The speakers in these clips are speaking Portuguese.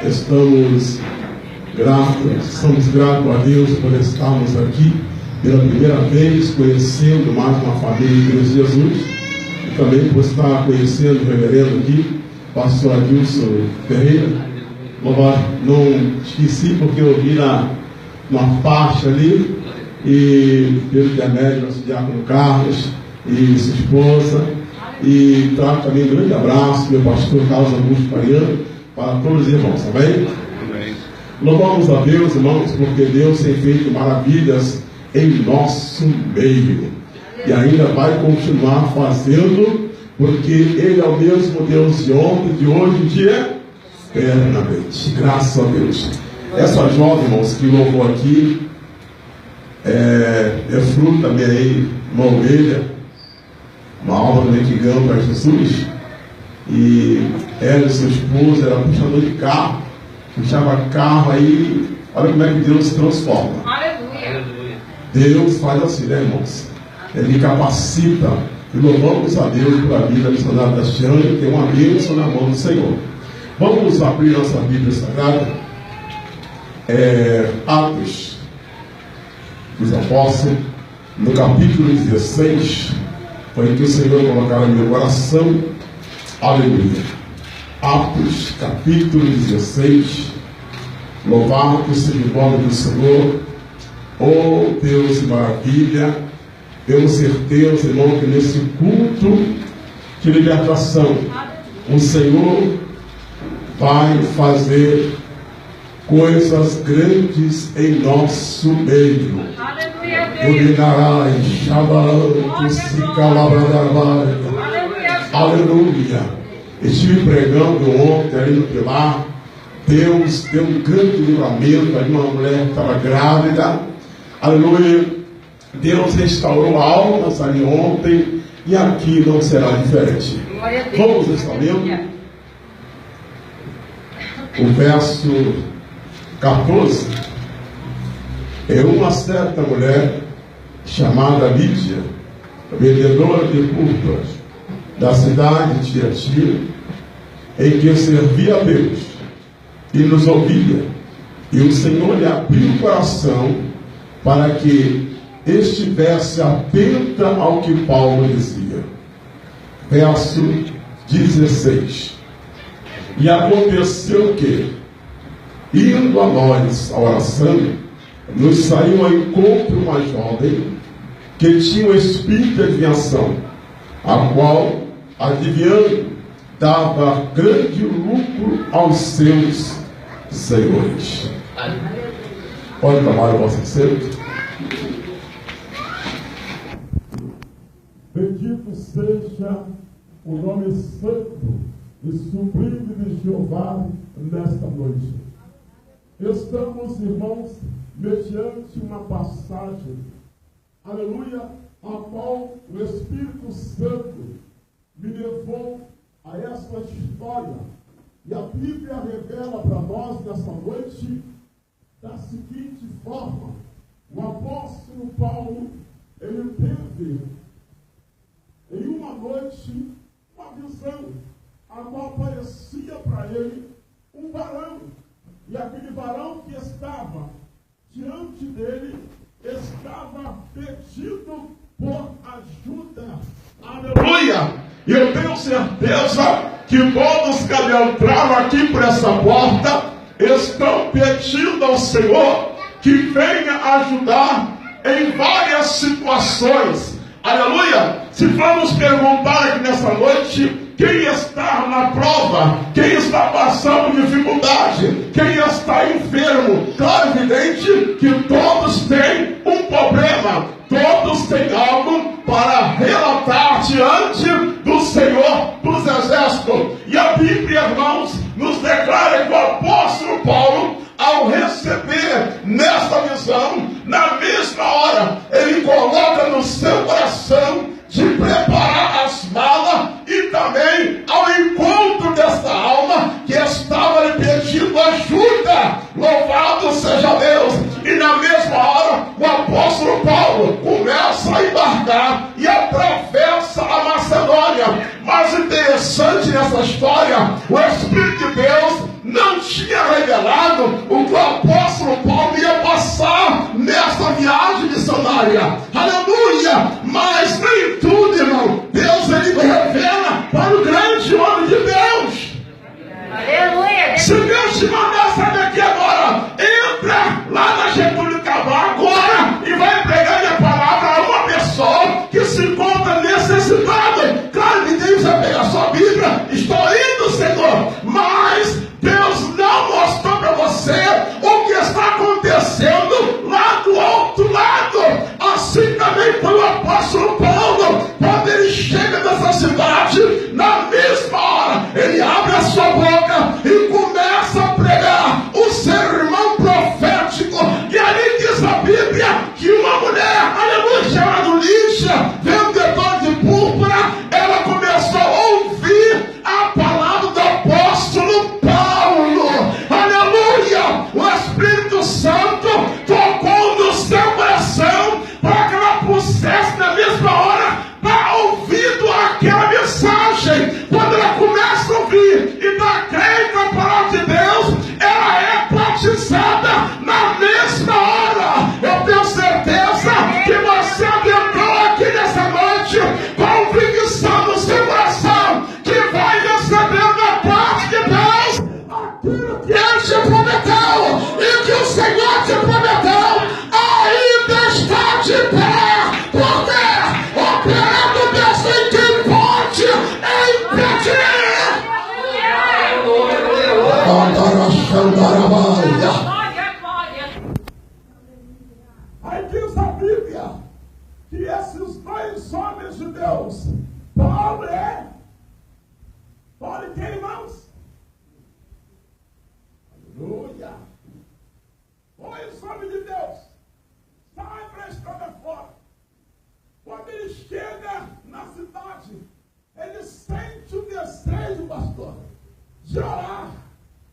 Somos gratos a Deus por estarmos aqui pela primeira vez, conhecendo mais uma família de Cristo Jesus, e também por estar conhecendo o reverendo aqui, pastor Adilson Ferreira. Não esqueci porque eu vi uma faixa ali, e pelo intermédio do nosso diácono Carlos e sua esposa, e trago também um grande abraço, meu pastor Carlos Augusto Mariano, para todos os irmãos, amém? Louvamos a Deus, irmãos, porque Deus tem feito maravilhas em nosso meio. E ainda vai continuar fazendo, porque Ele é o mesmo Deus de ontem, de hoje e de eternamente. Graças a Deus. Essa jovem, irmãos, que louvou aqui, é fruto também aí, uma ovelha, uma alma também que ganha para Jesus. E ela e sua esposa era puxador de carro. Puxava carro aí, olha como é que Deus se transforma. Aleluia. Deus faz assim, né, irmãos? Ele capacita. E louvamos a Deus pela vida missionária da Tiana, que tem uma bênção na mão do Senhor. Vamos abrir nossa Bíblia Sagrada. Atos dos Apóstolos, no capítulo 16, foi que o Senhor colocara no meu coração. Aleluia. Atos, capítulo 16. Louvado seja o nome do Senhor. Oh Deus, maravilha. Temos certeza, irmão, que nesse culto de libertação, o Senhor vai fazer coisas grandes em nosso meio. Aleluia. Estive pregando ontem ali no Pilar. Deus deu um grande livramento ali, uma mulher que estava grávida. Aleluia. Deus restaurou almas ali ontem, e aqui não será diferente. Vamos estar lendo o verso 14. Uma certa mulher chamada Lídia, vendedora de púrpuras da cidade de Tiatira, em que servia a Deus e nos ouvia, e o Senhor lhe abriu o coração para que estivesse atenta ao que Paulo dizia. Verso 16. E aconteceu que, indo a nós a oração, nos saiu ao encontro uma jovem que tinha um espírito de adivinhação, a qual, adivinhando, dava grande lucro aos seus senhores. Pode tomar o vosso assento. Bendito seja o nome santo e sublime de Jeová nesta noite. Estamos, irmãos, mediante uma passagem, aleluia, a qual o Espírito Santo me levou a esta história. E a Bíblia revela para nós nesta noite da seguinte forma: o apóstolo Paulo, ele teve em uma noite uma visão, a qual aparecia para ele um varão, e aquele varão que estava diante dele estava pedindo por ajuda. Aleluia! E eu tenho certeza que todos que adentraram aqui por essa porta estão pedindo ao Senhor que venha ajudar em várias situações. Aleluia! Se vamos perguntar aqui nessa noite, quem está na prova, quem está passando dificuldade, quem está enfermo, claro, evidente que todos têm um problema, todos têm algo para relatar diante do Senhor dos Exércitos. E a Bíblia, irmãos, nos declara que o apóstolo Paulo, ao receber nesta visão, na mesma hora, ele coloca no seu coração de preparar as malas e também ao encontro desta alma que estava lhe pedindo ajuda. Louvado seja Deus! E na mesma hora, o apóstolo Paulo começa a embarcar e atravessa a Macedônia. Mas interessante nessa história, o Espírito de Deus não tinha plano o que o apóstolo Paulo ia passar nessa viagem missionária. Aleluia! Mas nem tudo, irmão, Deus ele revela para o grande homem de Deus. Aleluia! Se Deus te mandar, sabe aqui agora, entra lá na Getúlio Cabral agora e vai pregar a palavra a uma pessoa que se encontra necessitada. Claro, ninguém vai pegar sua Bíblia, estou indo, Senhor, mas Deus não mostrou para você o que está acontecendo lá do outro lado. Assim também foi o apóstolo Paulo, quando ele chega nessa cidade, na mesma hora, ele abre a sua boca e começa a pregar o sermão profético. E ali diz a Bíblia que uma mulher, aleluia, chamada Lídia, vendedora de púrpura, ela começou a ouvir a palavra do apóstolo Paulo. Aleluia! O Espírito Santo tocou no seu coração para que ela pusesse na mesma hora para ouvido aquela mensagem. Quando ela começa a ouvir e dá crédito à palavra de Deus, ela é batizada na mesma hora. Eu tenho certeza que você adentrou aqui nessa noite com convicção no seu coração que vai receber da parte de Deus aquilo que Ele te prometeu, e que o Senhor te prometeu ainda está de pé, porque operando Deus em que pode impedir. Aí diz a Bíblia que esses dois homens de Deus, Paulo e quem, irmãos? Aleluia! Dois homens de Deus saem para a estrada fora. Quando ele chega na cidade, ele sente o desejo, pastor, de orar.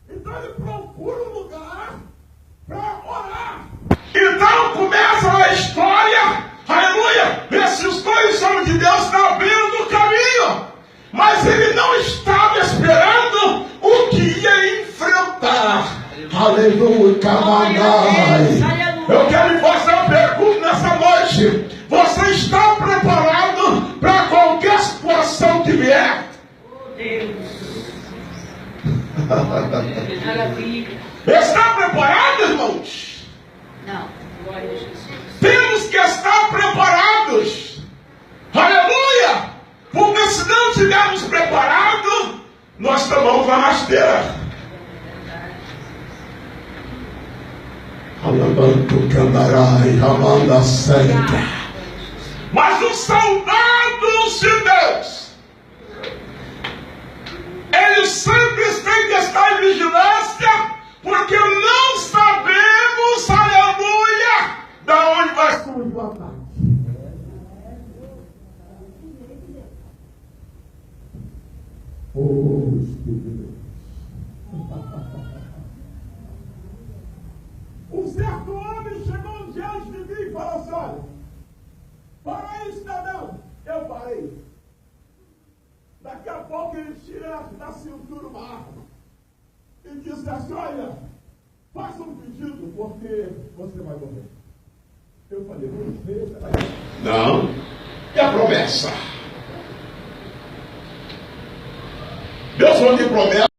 Então ele procura um lugar para orar. Então começa a história, aleluia, esses dois homens de Deus estão abrindo o caminho, mas ele não estava esperando o que ia enfrentar. Aleluia, camanai. Eu quero lhe fazer uma pergunta nessa noite. Você está preparado para qualquer situação que vier? Está preparado, irmãos? Não. Temos que estar preparados. Aleluia! Porque se não estivermos preparados, nós tomamos uma rasteira. Mas os soldados de Deus, eles sempre têm que estar em vigilância, porque não sabemos, aleluia, da onde vai surgir o ataque. Oh, Espírito de Deus. Um certo homem chegou diante de mim e falou assim: olha, para aí, cidadão. Eu parei. Daqui a pouco ele tira da cintura uma arma e disse assim: olha, faça um pedido, porque você vai morrer. Eu falei: você vai morrer. Não. E a promessa? Deus não me promete.